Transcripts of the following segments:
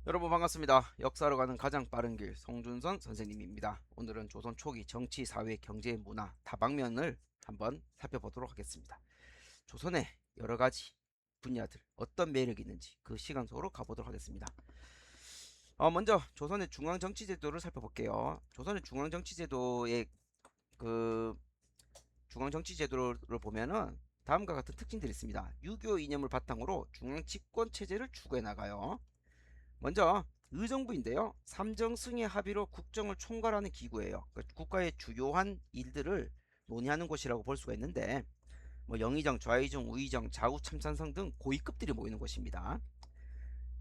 여러분 반갑습니다. 역사로 가는 가장 빠른 길 성준선 선생님입니다. 오늘은 조선 초기 정치, 사회, 경제, 문화 다방면을 한번 살펴보도록 하겠습니다. 조선의 여러 가지 분야들 어떤 매력이 있는지 그 시간 속으로 가보도록 하겠습니다. 먼저 조선의 중앙 정치 제도를 살펴볼게요. 조선의 중앙 정치 제도의 그 중앙 정치 제도를 보면은 다음과 같은 특징들이 있습니다. 유교 이념을 바탕으로 중앙 집권 체제를 추구해 나가요. 먼저 의정부인데요. 삼정승의 합의로 국정을 총괄하는 기구예요. 그러니까 국가의 주요한 일들을 논의하는 곳이라고 볼 수가 있는데 뭐 영의정, 좌의정, 우의정, 좌우 참찬성 등 고위급들이 모이는 곳입니다.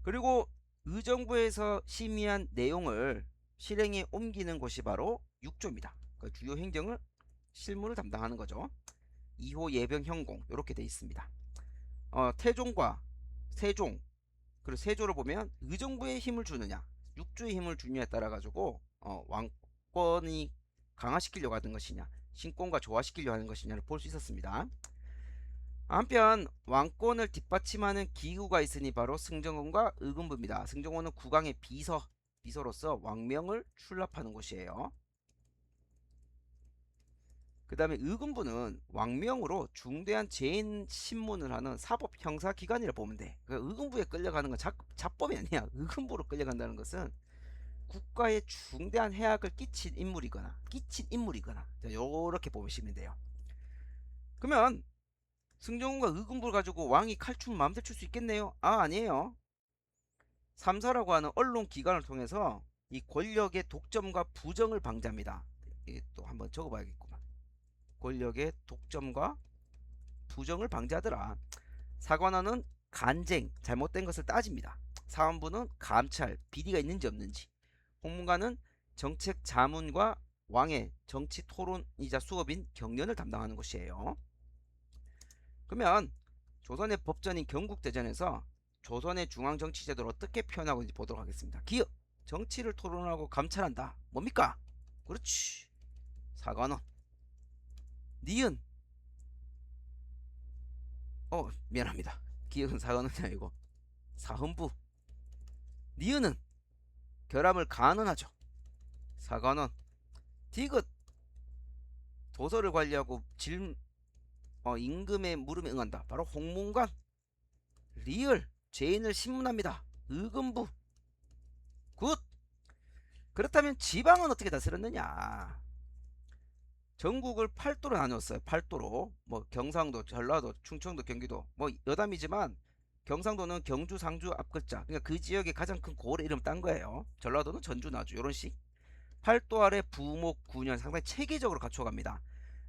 그리고 의정부에서 심의한 내용을 실행에 옮기는 곳이 바로 육조입니다. 그러니까 주요 행정을 실무를 담당하는 거죠. 2호 예병 현공 이렇게 돼 있습니다. 태종과 세종 그리고 세조를 보면 의정부에 힘을 주느냐 육주에 힘을 주느냐에 따라 가지고 왕권이 강화시키려고 하는 것이냐 신권과 조화시키려고 하는 것이냐를 볼 수 있었습니다. 한편 왕권을 뒷받침하는 기구가 있으니 바로 승정원과 의금부입니다. 승정원은 국왕의 비서로서 왕명을 출납하는 곳이에요. 그 다음에 의금부는 왕명으로 중대한 재인 신문을 하는 사법 형사 기관이라 보면 돼. 그러니까 의금부에 끌려가는 건 자법이 아니야. 의금부로 끌려간다는 것은 국가에 중대한 해악을 끼친 인물이거나 요렇게 보시면 돼요. 그러면 승정원과 의금부를 가지고 왕이 칼춤 마음대로 출 수 있겠네요? 아니에요. 삼사라고 하는 언론 기관을 통해서 이 권력의 독점과 부정을 방지합니다. 이게 또 한번 적어봐야겠구만. 권력의 독점과 부정을 방지하더라. 사관원은 간쟁, 잘못된 것을 따집니다. 사원부는 감찰, 비리가 있는지 없는지. 홍문관은 정책 자문과 왕의 정치 토론이자 수업인 경연을 담당하는 것이에요. 그러면 조선의 법전인 경국대전에서 조선의 중앙정치제도를 어떻게 표현하고 있는지 보도록 하겠습니다. 기업, 정치를 토론하고 감찰한다. 뭡니까? 그렇지. 사관원. 니은, 미안합니다. 기억은 사관원이 아니고 사헌부. 니은은 결함을 가늠하죠. 사관원. 디귿, 도서를 관리하고 임금의 물음에 응한다. 바로 홍문관. 리을, 죄인을 신문합니다. 의금부. 굿. 그렇다면 지방은 어떻게 다스렸느냐? 전국을 8도로 나눴어요. 8도로. 뭐 경상도, 전라도, 충청도, 경기도. 뭐 여담이지만 경상도는 경주, 상주 앞글자. 그러니까 그 지역의 가장 큰 고을의 이름 딴 거예요. 전라도는 전주, 나주 이런 식. 8도 아래 부목, 군현 상당히 체계적으로 갖춰갑니다.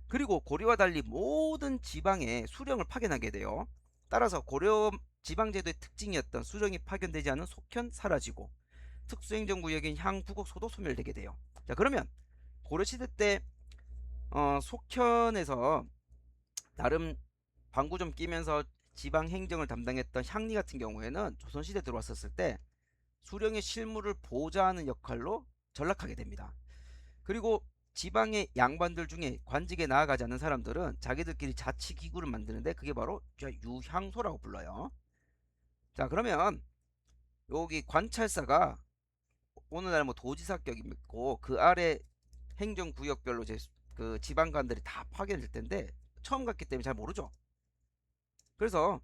그리고 고려와 달리 모든 지방에 수령을 파견하게 돼요. 따라서 고려 지방제도의 특징이었던 수령이 파견되지 않은 속현 사라지고 특수행정구역인 향부곡소도 소멸되게 돼요. 자, 그러면 고려시대 때 속현에서 나름 방구 좀 끼면서 지방 행정을 담당했던 향리 같은 경우에는 조선시대 들어왔었을 때 수령의 실무를 보좌하는 역할로 전락하게 됩니다. 그리고 지방의 양반들 중에 관직에 나아가지 않는 사람들은 자기들끼리 자치기구를 만드는데 그게 바로 유향소라고 불러요. 자, 그러면 여기 관찰사가 오늘날 뭐 도지사격이 있고 그 아래 행정구역별로 이제 그 지방관들이 다 파견될 텐데 처음 갔기 때문에 잘 모르죠. 그래서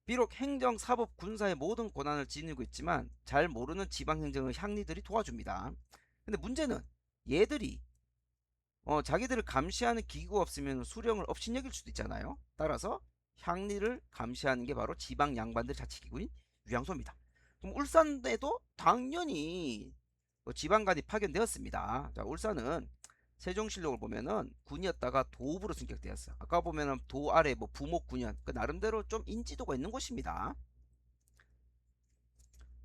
비록 행정, 사법, 군사의 모든 권한을 지니고 있지만 잘 모르는 지방행정을 향리들이 도와줍니다. 근데 문제는 얘들이 자기들을 감시하는 기구가 없으면 수령을 업신여길 수도 있잖아요. 따라서 향리를 감시하는 게 바로 지방 양반들 자치기구인 유양소입니다. 그럼 울산에도 당연히 지방관이 파견되었습니다. 자, 울산은 세종실록을 보면은 군이었다가 도읍으로 승격되었어요. 아까 보면은 도 아래 뭐 부목군현 그 나름대로 좀 인지도가 있는 곳입니다.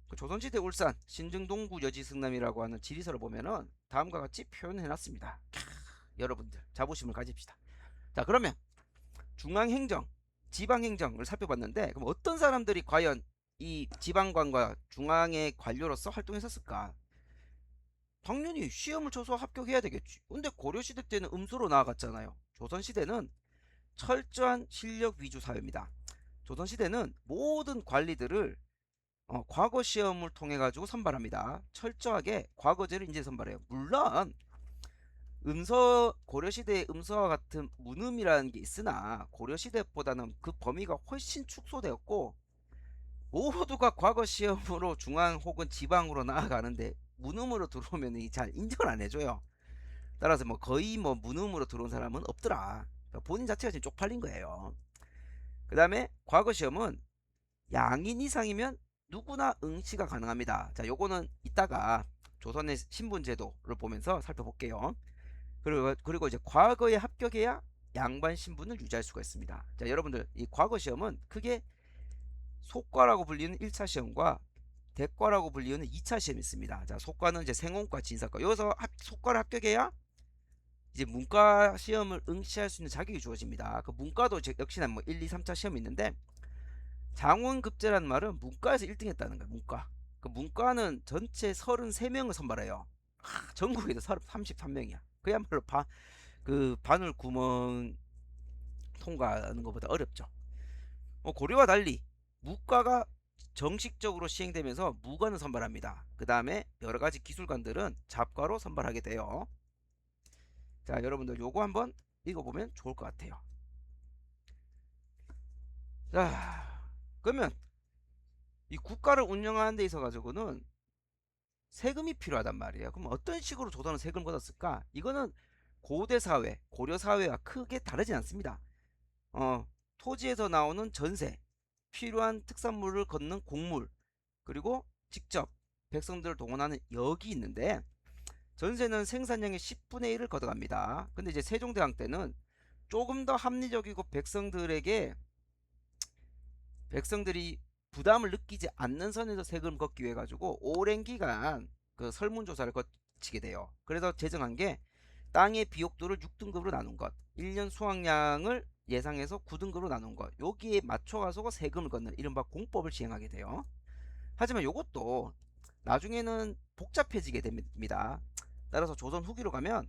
그 조선시대 울산 신증동구 여지승남이라고 하는 지리서를 보면은 다음과 같이 표현해놨습니다. 여러분들 자부심을 가집시다. 자, 그러면 중앙행정, 지방행정을 살펴봤는데 그럼 어떤 사람들이 과연 이 지방관과 중앙의 관료로서 활동했었을까? 당연히 시험을 쳐서 합격해야 되겠지. 근데 고려시대 때는 음수로 나아갔잖아요. 조선시대는 철저한 실력 위주 사회입니다. 조선시대는 모든 관리들을 과거 시험을 통해 가지고 선발합니다. 철저하게 과거제를 이제 선발해요. 물론 고려시대의 음서와 같은 문음이라는 게 있으나 고려시대보다는 그 범위가 훨씬 축소되었고 모두가 과거 시험으로 중앙 혹은 지방으로 나아가는데 문음으로 들어오면 잘 인정을 안 해줘요. 따라서 뭐 거의 뭐 문음으로 들어온 사람은 없더라. 그러니까 본인 자체가 지금 쪽팔린 거예요. 그 다음에 과거 시험은 양인 이상이면 누구나 응시가 가능합니다. 자, 요거는 이따가 조선의 신분제도를 보면서 살펴볼게요. 그리고 이제 과거에 합격해야 양반 신분을 유지할 수가 있습니다. 자, 여러분들 이 과거 시험은 크게 속과라고 불리는 1차 시험과 대과라고 불리는 2차 시험이 있습니다. 자, 속과는 이제 생원과 진사과. 여기서 속과를 합격해야 이제 문과 시험을 응시할 수 있는 자격이 주어집니다. 그 문과도 역시나 뭐 1, 2, 3차 시험이 있는데 장원급제라는 말은 문과에서 1등 했다는 거예요. 문과. 그 문과는 전체 33명을 선발해요. 전국에서 33명이야. 그야말로 그 바늘 구멍 통과하는 것보다 어렵죠. 고려와 달리 무과가 정식적으로 시행되면서 무과는 선발합니다. 그 다음에 여러가지 기술관들은 잡과로 선발하게 돼요. 자, 여러분들 요거 한번 읽어보면 좋을 것 같아요. 자, 그러면 이 국가를 운영하는 데 있어 가지고는 세금이 필요하단 말이에요. 그럼 어떤 식으로 조선은 세금을 걷었을까? 이거는 고대 사회, 고려 사회와 크게 다르지 않습니다. 어, 토지에서 나오는 전세, 필요한 특산물을 걷는 곡물, 그리고 직접 백성들을 동원하는 역이 있는데 전세는 생산량의 10분의 1을 걷어갑니다. 근데 이제 세종대왕 때는 조금 더 합리적이고 백성들이 부담을 느끼지 않는 선에서 세금을 걷기 위해 가지고 오랜 기간 그 설문조사를 거치게 돼요. 그래서 제정한 게 땅의 비옥도를 6등급으로 나눈 것, 1년 수확량을 예상해서 9등급으로 나눈 것, 여기에 맞춰가지고 세금을 걷는 이른바 공법을 시행하게 돼요. 하지만 이것도 나중에는 복잡해지게 됩니다. 따라서 조선 후기로 가면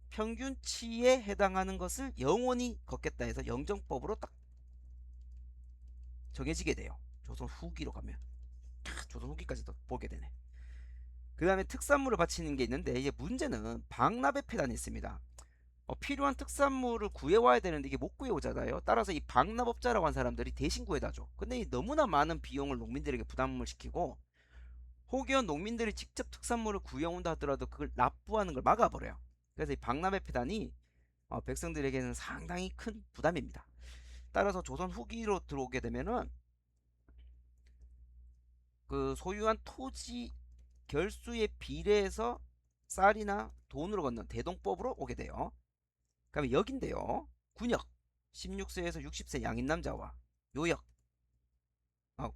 평균치에 해당하는 것을 영원히 걷겠다 해서 영정법으로 딱 정해지게 돼요. 조선 후기로 가면 조선 후기까지도 보게 되네. 그 다음에 특산물을 바치는 게 있는데 이게 문제는 방납의 폐단이 있습니다. 필요한 특산물을 구해와야 되는데 이게 못 구해오잖아요. 따라서 이 방납업자라고 한 사람들이 대신 구해다 줘. 근데 이 너무나 많은 비용을 농민들에게 부담을 시키고 혹여 농민들이 직접 특산물을 구해온다 하더라도 그걸 납부하는 걸 막아버려요. 그래서 이 방납의 폐단이 백성들에게는 상당히 큰 부담입니다. 따라서 조선 후기로 들어오게 되면은 그 소유한 토지 결수에 비례해서 쌀이나 돈으로 걷는 대동법으로 오게 돼요. 그러면 역인데요. 군역 16세에서 60세 양인 남자와 요역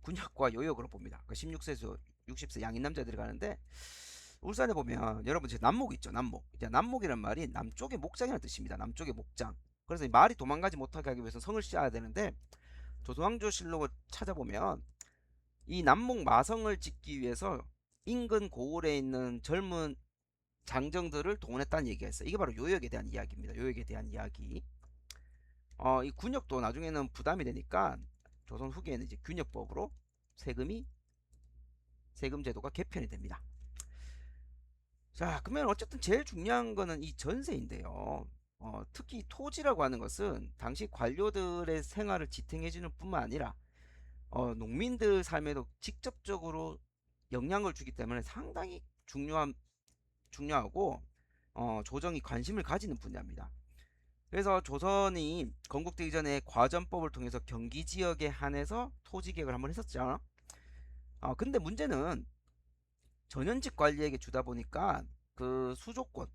군역과 요역으로 봅니다. 그 16세에서 60세 양인 남자들이 가는데 울산에 보면 여러분 제 남목 있죠. 남목. 이제 남목이란 말이 남쪽의 목장이라는 뜻입니다. 남쪽의 목장. 그래서 이 말이 도망가지 못하게 하기 위해서 성을 씌워야 되는데 조선왕조실록을 찾아보면 이 남목 마성을 짓기 위해서 인근 고을에 있는 젊은 장정들을 동원했다는 얘기가 있어요. 이게 바로 요역에 대한 이야기입니다. 요역에 대한 이야기. 이 군역도 나중에는 부담이 되니까 조선 후기에는 이제 균역법으로 세금 제도가 개편이 됩니다. 자, 그러면 어쨌든 제일 중요한 거는 이 전세인데요. 특히 토지라고 하는 것은 당시 관료들의 생활을 지탱해주는 뿐만 아니라 농민들 삶에도 직접적으로 영향을 주기 때문에 상당히 중요하고 조정이 관심을 가지는 분야입니다. 그래서 조선이 건국되기 전에 과전법을 통해서 경기 지역에 한해서 토지 개혁을 한번 했었죠. 근데 문제는 전현직 관리에게 주다 보니까 그 수조권,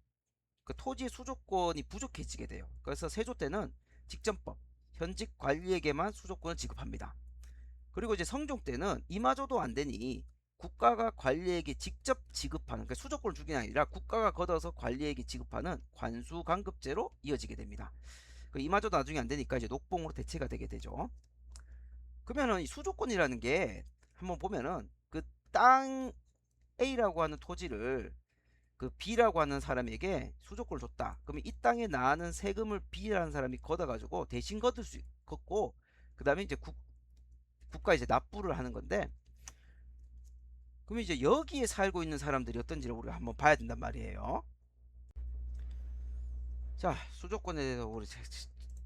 그 토지의 수조권이 부족해지게 돼요. 그래서 세조 때는 직전법, 현직 관리에게만 수조권을 지급합니다. 그리고 이제 성종 때는 이마저도 안 되니 국가가 관리에게 직접 지급하는 그러니까 수조권을 주긴 아니라 국가가 걷어서 관리에게 지급하는 관수강급제로 이어지게 됩니다. 이마저도 나중에 안 되니까 이제 녹봉으로 대체가 되게 되죠. 그러면은 이 수조권이라는 게 한번 보면은 그 땅 A라고 하는 토지를 그 B라고 하는 사람에게 수조권을 줬다. 그러면 이 땅에 나는 세금을 B라는 사람이 걷어가지고 대신 걷을 수 걷고 그 다음에 이제 국가에 이제 납부를 하는 건데, 그러면 이제 여기에 살고 있는 사람들이 어떤지를 우리가 한번 봐야 된단 말이에요. 자, 수도권에 대해서 우리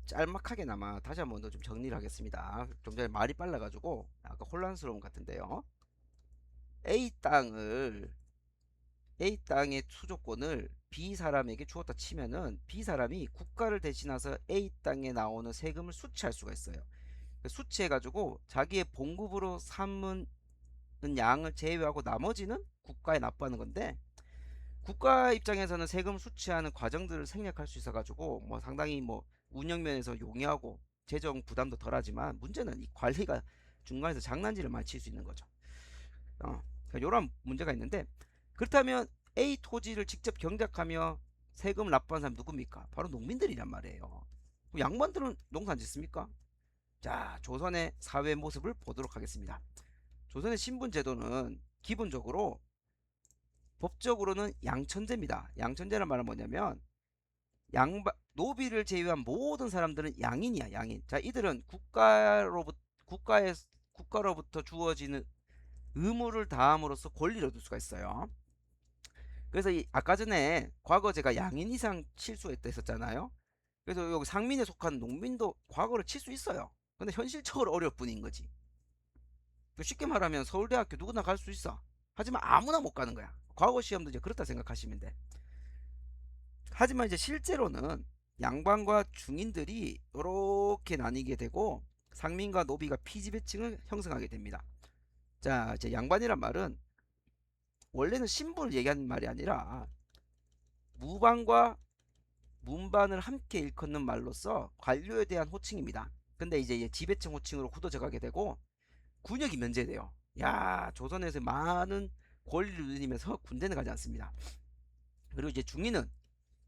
짤막하게나마 다시 한번 더 좀 정리를 하겠습니다. 좀 전에 말이 빨라가지고 아까 혼란스러운 것 같은데요. A 땅을 A 땅의 수조권을 B 사람에게 주었다 치면은 B 사람이 국가를 대신해서 A 땅에 나오는 세금을 수취할 수가 있어요. 수취해가지고 자기의 봉급으로 삼은 양을 제외하고 나머지는 국가에 납부하는 건데, 국가 입장에서는 세금 수취하는 과정들을 생략할 수 있어가지고 뭐 상당히 뭐 운영 면에서 용이하고 재정 부담도 덜하지만, 문제는 이 관리가 중간에서 장난질을 많이 칠 수 있는 거죠. 그러니까 이런 문제가 있는데, 그렇다면 A 토지를 직접 경작하며 세금을 납부하는 사람 누굽니까? 바로 농민들이란 말이에요. 그럼 양반들은 농사 안 짓습니까? 자, 조선의 사회 모습을 보도록 하겠습니다. 조선의 신분 제도는 기본적으로 법적으로는 양천제입니다. 양천제란 말은 뭐냐면 노비를 제외한 모든 사람들은 양인이야, 양인. 자, 이들은 국가로부터 주어지는 의무를 다함으로써 권리를 얻을 수가 있어요. 그래서 아까 전에 과거 제가 양인 이상 칠 수 있다 했었잖아요. 그래서 여기 상민에 속한 농민도 과거를 칠 수 있어요. 근데 현실적으로 어려울 뿐인 거지. 쉽게 말하면 서울대학교 누구나 갈 수 있어. 하지만 아무나 못 가는 거야. 과거 시험도 이제 그렇다 생각하시면 돼. 하지만 이제 실제로는 양반과 중인들이 이렇게 나뉘게 되고 상민과 노비가 피지배층을 형성하게 됩니다. 자, 이제 양반이란 말은 원래는 신분을 얘기하는 말이 아니라 무반과 문반을 함께 일컫는 말로서 관료에 대한 호칭입니다. 근데 이제 지배층 호칭으로 굳어져 가게 되고 군역이 면제돼요. 야, 조선에서 많은 권리를 누리면서 군대는 가지 않습니다. 그리고 이제 중위는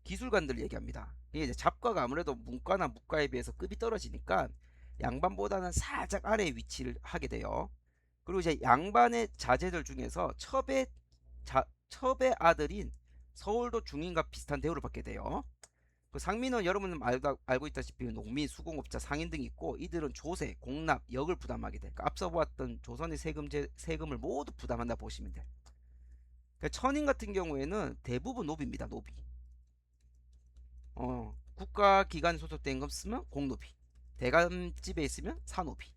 기술관들을 얘기합니다. 이게 이제 잡과가 아무래도 문과나 무과에 비해서 급이 떨어지니까 양반보다는 살짝 아래에 위치를 하게 돼요. 그리고 이제 양반의 자제들 중에서 첩의 아들인 서울도 중인과 비슷한 대우를 받게 돼요. 그 상민은 여러분 알고 있다시피 농민, 수공업자, 상인 등이 있고, 이들은 조세, 공납, 역을 부담하게 돼. 그러니까 앞서 보았던 조선의 세금을 모두 부담한다 보시면 돼. 그러니까 천인 같은 경우에는 대부분 노비입니다. 노비. 국가기관에 소속된 것 쓰면 공노비, 대감집에 있으면 사노비.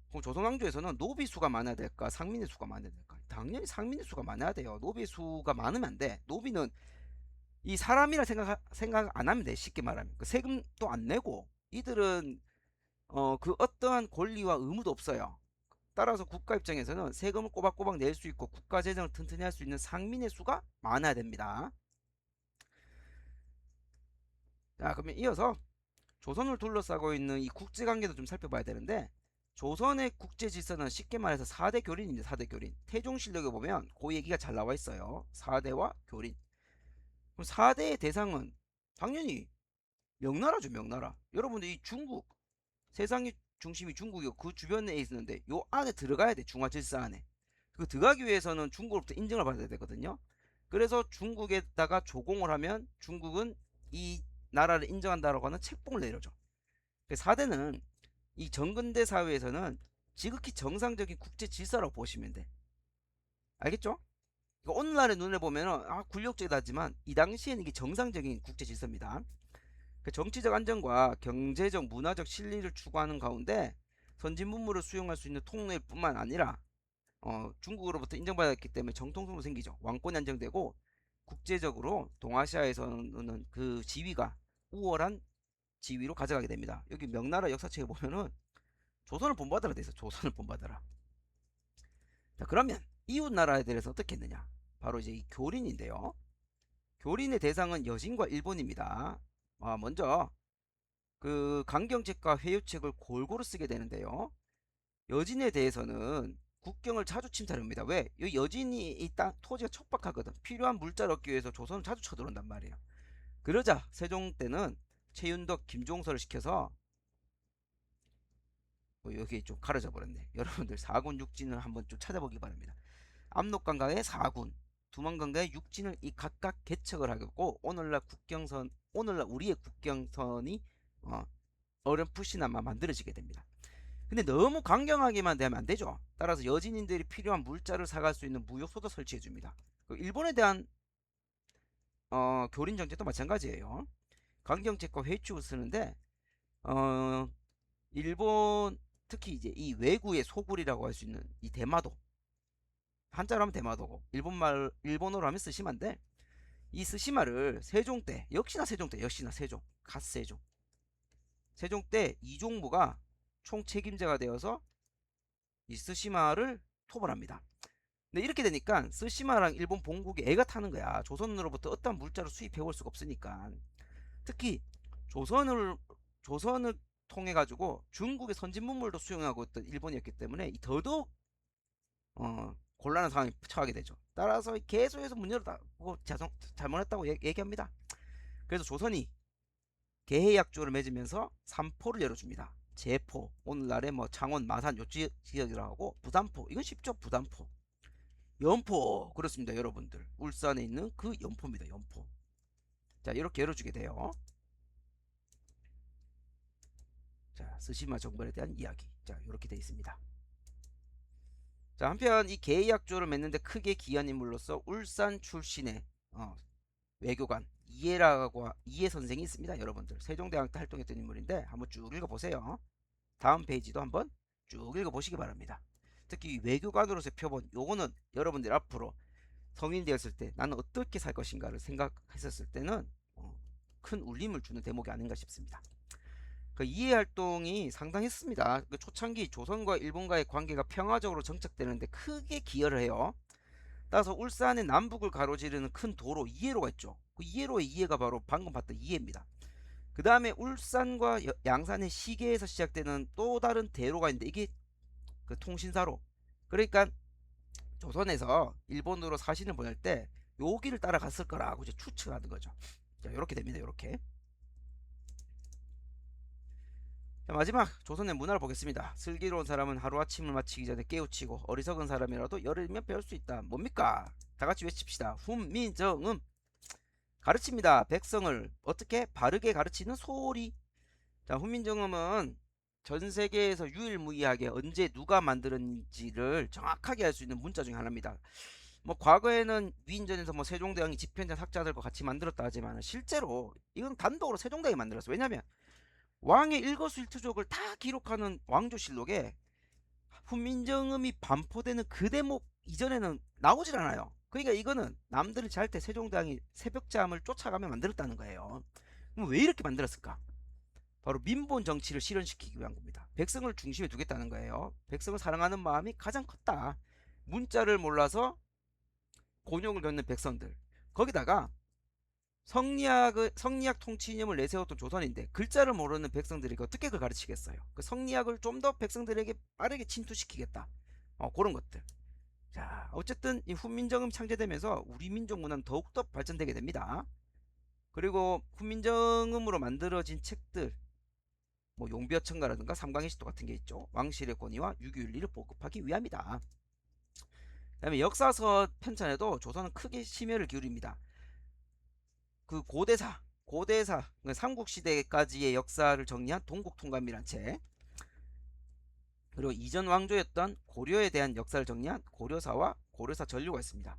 그럼 조선왕조에서는 노비 수가 많아야 될까, 상민의 수가 많아야 될까? 당연히 상민의 수가 많아야 돼요. 노비 수가 많으면 안 돼. 노비는 이 사람이라 생각 안 하면 돼. 쉽게 말하면 그 세금도 안 내고, 이들은 그 어떠한 권리와 의무도 없어요. 따라서 국가 입장에서는 세금을 꼬박꼬박 낼 수 있고 국가 재정을 튼튼히 할 수 있는 상민의 수가 많아야 됩니다. 자, 그러면 이어서 조선을 둘러싸고 있는 이 국제관계도 좀 살펴봐야 되는데, 조선의 국제 질서는 쉽게 말해서 4대 교린입니다. 4대 교린. 태종실록에 보면 그 얘기가 잘 나와 있어요. 4대와 교린. 그럼 4대의 대상은 당연히 명나라죠, 명나라. 여러분들 이 중국, 세상의 중심이 중국이고 그 주변에 있는데 요 안에 들어가야 돼. 중화 질서 안에. 그 들어가기 위해서는 중국으로부터 인정을 받아야 되거든요. 그래서 중국에다가 조공을 하면 중국은 이 나라를 인정한다라고 하는 책봉을 내려줘. 4대는 이 정근대 사회에서는 지극히 정상적인 국제 질서라고 보시면 돼. 알겠죠? 오늘날의 눈에 보면은 굴욕적이다지만 이 당시에는 이게 정상적인 국제 질서입니다. 정치적 안정과 경제적 문화적 실리를 추구하는 가운데 선진 문물을 수용할 수 있는 통로일 뿐만 아니라 중국으로부터 인정받았기 때문에 정통성도 생기죠. 왕권이 안정되고 국제적으로 동아시아에서는 그 지위가 우월한 지위로 가져가게 됩니다. 여기 명나라 역사책에 보면은 조선을 본받으라 돼 있어. 조선을 본받으라. 자, 그러면 이웃 나라들에서 어떻게 했느냐? 바로 이제 이 교린인데요. 교린의 대상은 여진과 일본입니다. 먼저 그 강경책과 회유책을 골고루 쓰게 되는데요. 여진에 대해서는 국경을 자주 침탈합니다. 왜? 이 여진이 이 땅 토지가 척박하거든. 필요한 물자를 얻기 위해서 조선을 자주 쳐들어온단 말이에요. 그러자 세종 때는 최윤덕, 김종서를 시켜서 여기 좀 가려져 버렸네. 여러분들 사군 육진을 한번 좀 찾아보기 바랍니다. 압록강가의 사군, 두만강가의 육진을 이 각각 개척을 하고, 오늘날 우리의 국경선이 어렴풋이나마 만들어지게 됩니다. 근데 너무 강경하게만 되면 안 되죠. 따라서 여진인들이 필요한 물자를 사갈 수 있는 무역소도 설치해 줍니다. 일본에 대한 교린 정책도 마찬가지예요. 강경책과 회추를 쓰는데 어, 일본 특히 이제 이 외구의 소굴이라고 할 수 있는 이 대마도, 한자로 하면 대마도고 일본어로 하면 스시마인데, 이 스시마를 세종 때, 역시나 세종 갓세종 세종 때 이종무가 총 책임자가 되어서 이 스시마를 토벌합니다. 근데 이렇게 되니까 스시마랑 일본 본국이 애가 타는 거야. 조선으로부터 어떤 물자를 수입해 올 수가 없으니까. 특히 조선을 조선을 통해 가지고 중국의 선진 문물도 수용하고 있던 일본이었기 때문에 더더욱 곤란한 상황에 처하게 되죠. 따라서 계속해서 문 열었다고 잘못했다고 얘기합니다. 그래서 조선이 개해약조를 맺으면서 삼포를 열어줍니다. 제포, 오늘날의 뭐 창원, 마산 요 지역이라고 하고, 부단포, 이건 쉽죠. 부단포, 연포, 그렇습니다. 여러분들, 울산에 있는 그 연포입니다. 연포. 자, 이렇게 열어주게 돼요. 자, 스시마 정벌에 대한 이야기. 자, 이렇게 되어 있습니다. 자, 한편 이 계약조를 맺는데 크게 기여한 인물로서 울산 출신의 외교관 이해 선생이 있습니다. 여러분들, 세종대왕 때 활동했던 인물인데 한번 쭉 읽어보세요. 다음 페이지도 한번 쭉 읽어보시기 바랍니다. 특히 외교관으로서의 표본, 요거는 여러분들 앞으로 성인 되었을 때 나는 어떻게 살 것인가를 생각했었을 때는 큰 울림을 주는 대목이 아닌가 싶습니다. 그 이해 활동이 상당했습니다. 그 초창기 조선과 일본과의 관계가 평화적으로 정착되는데 크게 기여를 해요. 따라서 울산의 남북을 가로지르는 큰 도로 이해로가 있죠. 그 이해로의 이해가 바로 방금 봤던 이해입니다. 그 다음에 울산과 양산의 시계에서 시작되는 또 다른 대로가 있는데, 이게 그 통신사로. 그러니까 조선에서 일본으로 사신을 보낼 때 여기를 따라갔을 거라고 이제 추측하는 거죠. 자, 이렇게 됩니다. 이렇게. 자, 마지막 조선의 문화를 보겠습니다. 슬기로운 사람은 하루아침을 마치기 전에 깨우치고, 어리석은 사람이라도 열흘이면 배울 수 있다. 뭡니까? 다같이 외칩시다. 훈민정음. 가르칩니다. 백성을 어떻게 바르게 가르치는 소리. 자, 훈민정음은 전 세계에서 유일무이하게 언제 누가 만들었는지를 정확하게 알 수 있는 문자 중에 하나입니다. 뭐 과거에는 위인전에서 뭐 세종대왕이 집현전 학자들과 같이 만들었다 하지만, 실제로 이건 단독으로 세종대왕이 만들었어. 왜냐면 왕의 일거수일투족을 다 기록하는 왕조실록에 훈민정음이 반포되는 그 대목 이전에는 나오질 않아요. 그러니까 이거는 남들이 잘 때 세종대왕이 새벽잠을 쫓아가며 만들었다는 거예요. 그럼 왜 이렇게 만들었을까? 바로 민본 정치를 실현시키기 위한 겁니다. 백성을 중심에 두겠다는 거예요. 백성을 사랑하는 마음이 가장 컸다. 문자를 몰라서 곤욕을 겪는 백성들, 거기다가 성리학 통치이념을 내세웠던 조선인데 글자를 모르는 백성들에게 어떻게 그걸 가르치겠어요? 그 성리학을 좀 더 백성들에게 빠르게 침투시키겠다. 그런 것들. 자, 어쨌든 이 훈민정음 창제되면서 우리 민족 문화는 더욱더 발전되게 됩니다. 그리고 훈민정음으로 만들어진 책들, 뭐 용비어천가라든가 삼강의식도 같은 게 있죠. 왕실의 권위와 유교윤리를 보급하기 위함이다. 그다음에 역사서 편찬에도 조선은 크게 심혈을 기울입니다. 그 고대사 그러니까 삼국시대까지의 역사를 정리한 동국통감이란 책, 그리고 이전 왕조였던 고려에 대한 역사를 정리한 고려사와 고려사 전류가 있습니다.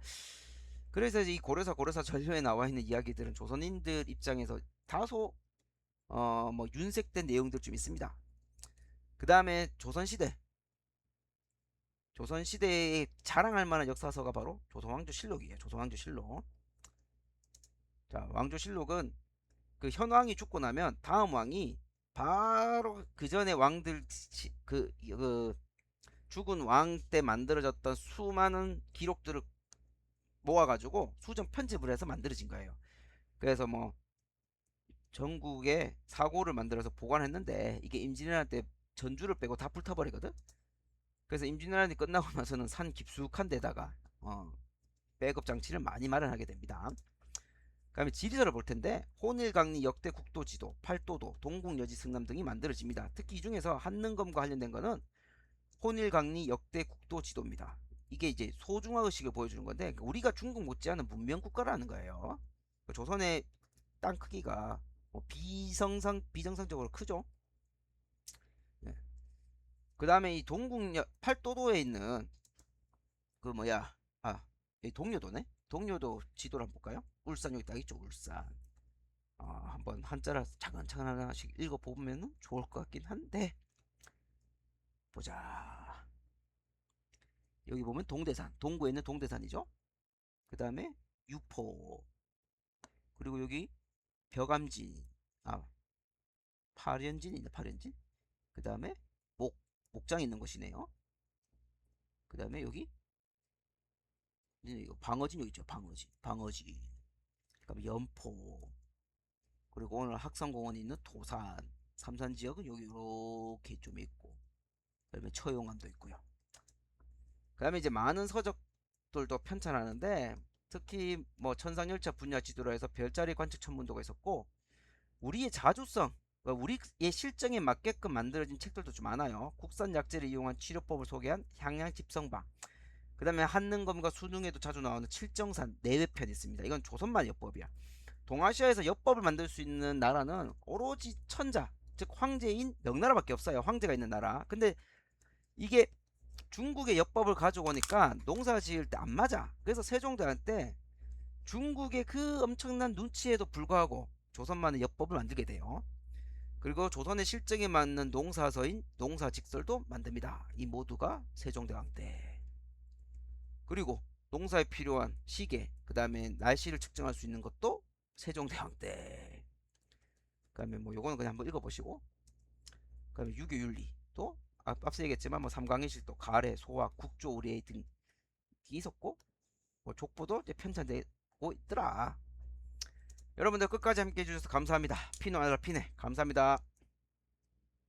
그래서 이 고려사 전류에 나와 있는 이야기들은 조선인들 입장에서 다소 뭐 윤색된 내용들 좀 있습니다. 그 다음에 조선시대에 자랑할 만한 역사서가 바로 조선왕조실록이에요. 조선왕조실록. 자, 왕조실록은 그 현왕이 죽고 나면 다음 왕이 바로 그 전에 왕들, 그 죽은 왕 때 만들어졌던 수많은 기록들을 모아가지고 수정 편집을 해서 만들어진 거예요. 그래서 뭐 전국에 사고를 만들어서 보관했는데, 이게 임진왜란 때 전주를 빼고 다 불타버리거든. 그래서 임진왜란이 끝나고 나서는 산 깊숙한 데다가 백업 장치를 많이 마련하게 됩니다. 그다음에 지리설을 볼 텐데, 혼일강리 역대 국도지도, 팔도도, 동국여지 승남 등이 만들어집니다. 특히 이 중에서 한능검과 관련된 거는 혼일강리 역대 국도지도입니다. 이게 이제 소중화 의식을 보여주는 건데, 우리가 중국 못지않은 문명 국가라는 거예요. 조선의 땅 크기가 뭐 비정상적으로 크죠. 예. 그 다음에 이 동국역 팔도도에 있는 그 뭐야, 아, 이 동료도네. 동료도 지도를 한번 볼까요? 울산 여기 딱 있죠, 울산. 한번 한자라 차근차근 하나씩 읽어보면 좋을 것 같긴 한데, 보자. 여기 보면 동대산, 동구에 있는 동대산이죠. 그 다음에 유포, 그리고 여기 벼감진, 아, 파련진이 있네, 파련진. 그 다음에 목장 있는 곳이네요. 그 다음에 여기 이거 방어진 여기 있죠, 방어진. 그다음에 연포, 그리고 오늘 학산공원이 있는 도산, 삼산 지역은 여기 이렇게 좀 있고, 그다음에 처용암도 있고요. 그다음에 이제 많은 서적들도 편찬하는데, 특히 뭐 천상열차 분야 지도로 해서 별자리 관측 천문도가 있었고, 우리의 자주성, 우리의 실정에 맞게끔 만들어진 책들도 좀 많아요. 국산 약재를 이용한 치료법을 소개한 향양집성방. 그 다음에 한능검과 수능에도 자주 나오는 칠정산 내외편 있습니다. 이건 조선만 엽법이야. 동아시아에서 엽법을 만들 수 있는 나라는 오로지 천자, 즉 황제인 명나라밖에 없어요. 황제가 있는 나라. 근데 이게 중국의 엽법을 가져오니까 농사 지을 때 안 맞아. 그래서 세종대왕 때 중국의 그 엄청난 눈치에도 불구하고 조선만의 엽법을 만들게 돼요. 그리고 조선의 실정에 맞는 농사서인 농사직설도 만듭니다. 이 모두가 세종대왕 때. 그리고 농사에 필요한 시계, 그 다음에 날씨를 측정할 수 있는 것도 세종대왕 때. 그 다음에 뭐 요거는 그냥 한번 읽어보시고, 그 다음에 유교윤리 또 앞서 얘기했지만 뭐 삼강인실도 가래, 소화, 국조, 우리의 등이 있었고, 뭐 족보도 이제 편찬되고 있더라. 여러분들 끝까지 함께 해주셔서 감사합니다. 피노 아니라 피네 감사합니다.